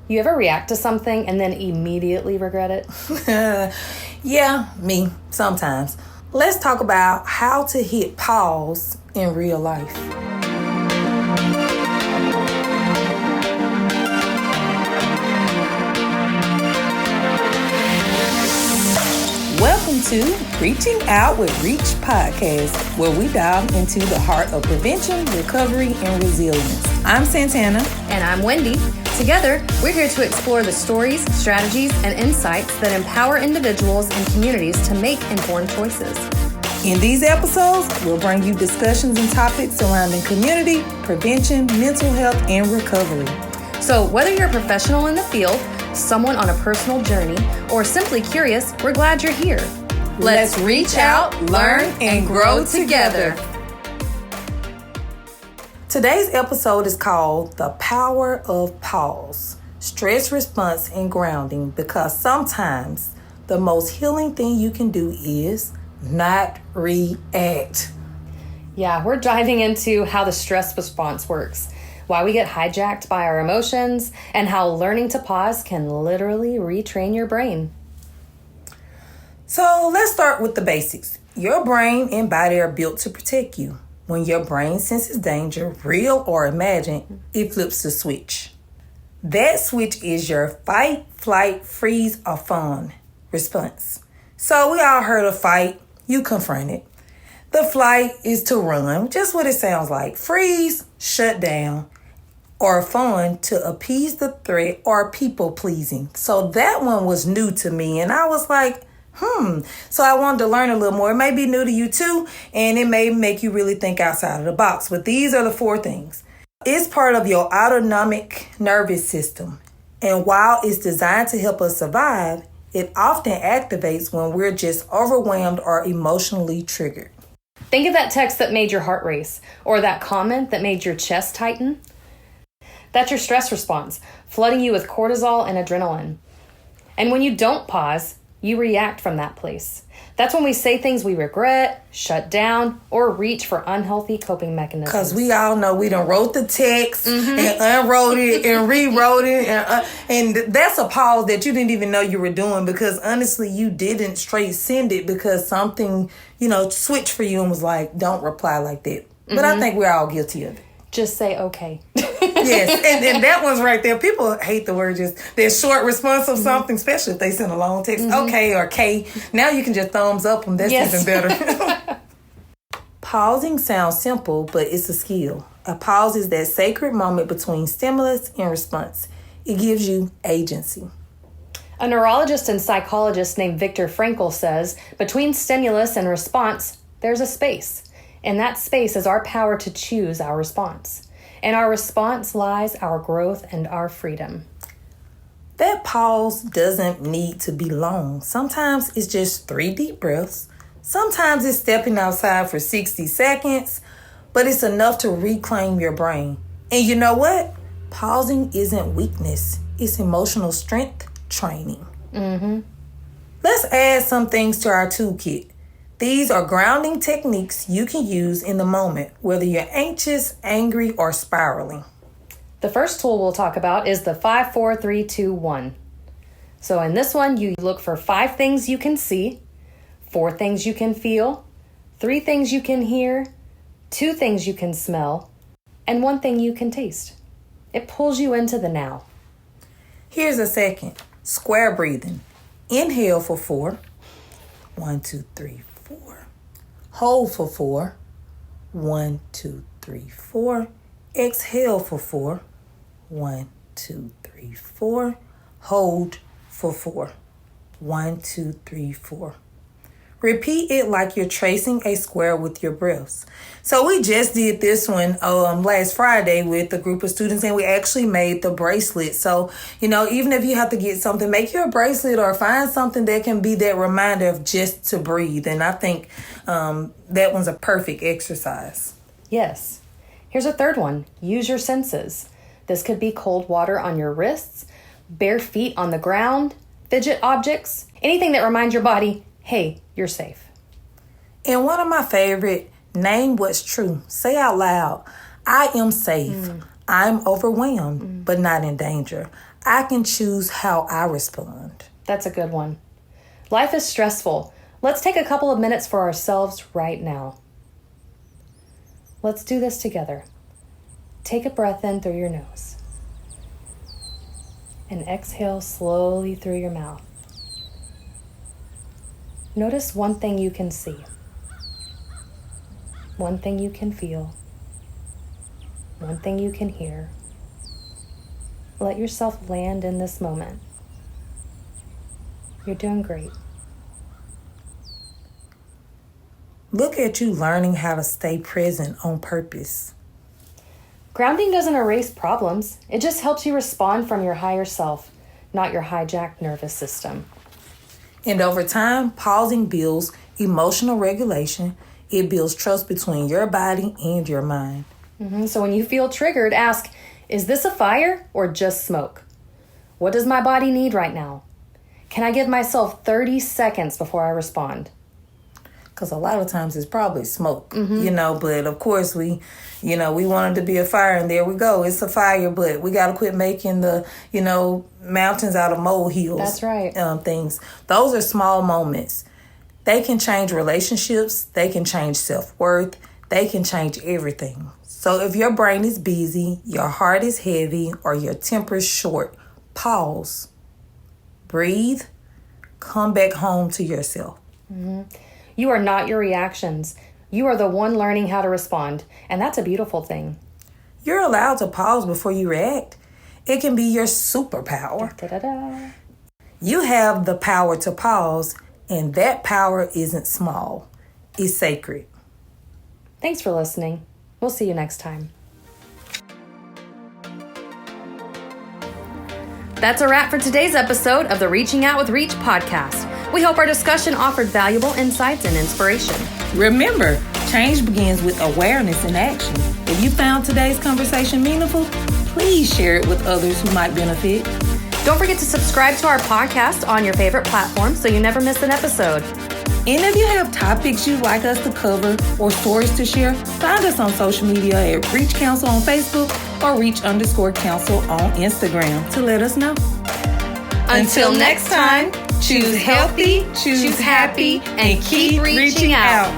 You ever react to something and then immediately regret it? Yeah, me, sometimes. Let's talk about how to hit pause in real life. Welcome to Reaching Out with Reach podcast, where we dive into the heart of prevention, recovery, and resilience. I'm Santana. And I'm Wendy. Together, we're here to explore the stories, strategies, and insights that empower individuals and communities to make informed choices. In these episodes, we'll bring you discussions and topics surrounding community, prevention, mental health, and recovery. So whether you're a professional in the field, someone on a personal journey, or simply curious, we're glad you're here. Let's reach out, learn, and grow together. Today's episode is called The Power of Pause, Stress Response and Grounding, because sometimes the most healing thing you can do is not react. Yeah, we're diving into how the stress response works, why we get hijacked by our emotions, and how learning to pause can literally retrain your brain. So let's start with the basics. Your brain and body are built to protect you. When your brain senses danger, real or imagined, it flips the switch. That switch is your fight, flight, freeze, or fawn response. So we all heard of fight, you confront it. The flight is to run, just what it sounds like. Freeze, shut down, or fawn to appease the threat or people pleasing. So that one was new to me, and I was like, So I wanted to learn a little more. It may be new to you too, and it may make you really think outside of the box. But these are the 4 things. It's part of your autonomic nervous system. And while it's designed to help us survive, it often activates when we're just overwhelmed or emotionally triggered. Think of that text that made your heart race, or that comment that made your chest tighten. That's your stress response, flooding you with cortisol and adrenaline. And when you don't pause, you react from that place. That's when we say things we regret, shut down, or reach for unhealthy coping mechanisms. Because we all know we done wrote the text and unwrote it and rewrote it. And that's a pause that you didn't even know you were doing, because honestly, you didn't straight send it because something, switched for you and was like, don't reply like that. But I think we're all guilty of it. Just say okay. Yes, and that one's right there. People hate the word their short response of something, especially if they send a long text, okay or K. Now you can just thumbs up them. That's even better. Pausing sounds simple, but it's a skill. A pause is that sacred moment between stimulus and response. It gives you agency. A neurologist and psychologist named Viktor Frankl says, between stimulus and response, there's a space. And that space is our power to choose our response. In our response lies our growth and our freedom. That pause doesn't need to be long. Sometimes it's just 3 deep breaths. Sometimes it's stepping outside for 60 seconds, but it's enough to reclaim your brain. And you know what? Pausing isn't weakness. It's emotional strength training. Let's add some things to our toolkit. These are grounding techniques you can use in the moment, whether you're anxious, angry, or spiraling. The first tool we'll talk about is the 5, 4, 3, 2, 1. So in this one, you look for 5 things you can see, 4 things you can feel, 3 things you can hear, 2 things you can smell, and 1 thing you can taste. It pulls you into the now. Here's a second. Square breathing. Inhale for 4. 1, 2, 3, 4. Hold for 4. 1, 2, 3, 4. Exhale for 4. 1, 2, 3, 4. Hold for 4. 1, 2, 3, 4. Repeat it like you're tracing a square with your breaths. So we just did this one last Friday with a group of students, and we actually made the bracelet. So, even if you have to get something, make your bracelet or find something that can be that reminder of just to breathe. And I think that one's a perfect exercise. Yes. Here's a third one. Use your senses. This could be cold water on your wrists, bare feet on the ground, fidget objects, anything that reminds your body, hey, you're safe. And one of my favorite, name what's true. Say out loud, I am safe. I'm overwhelmed, but not in danger. I can choose how I respond. That's a good one. Life is stressful. Let's take a couple of minutes for ourselves right now. Let's do this together. Take a breath in through your nose and exhale slowly through your mouth. Notice one thing you can see, one thing you can feel, one thing you can hear. Let yourself land in this moment. You're doing great. Look at you learning how to stay present on purpose. Grounding doesn't erase problems. It just helps you respond from your higher self, not your hijacked nervous system. And over time, pausing builds emotional regulation. It builds trust between your body and your mind. So when you feel triggered, ask, is this a fire or just smoke? What does my body need right now? Can I give myself 30 seconds before I respond? Because a lot of times it's probably smoke, but of course we want it to be a fire, and there we go. It's a fire, but we got to quit making the, mountains out of molehills. That's right. Things. Those are small moments. They can change relationships. They can change self-worth. They can change everything. So if your brain is busy, your heart is heavy, or your temper is short, pause. Breathe. Come back home to yourself. You are not your reactions. You are the one learning how to respond, and that's a beautiful thing. You're allowed to pause before you react. It can be your superpower. Da-da-da. You have the power to pause, and that power isn't small. It's sacred. Thanks for listening. We'll see you next time. That's a wrap for today's episode of the Reaching Out with Reach podcast. We hope our discussion offered valuable insights and inspiration. Remember, change begins with awareness and action. If you found today's conversation meaningful, please share it with others who might benefit. Don't forget to subscribe to our podcast on your favorite platform so you never miss an episode. And if you have topics you'd like us to cover or stories to share, find us on social media at Reach Counsel on Facebook or Reach_Counsel on Instagram to let us know. Until next time, choose healthy, choose happy, and keep reaching out.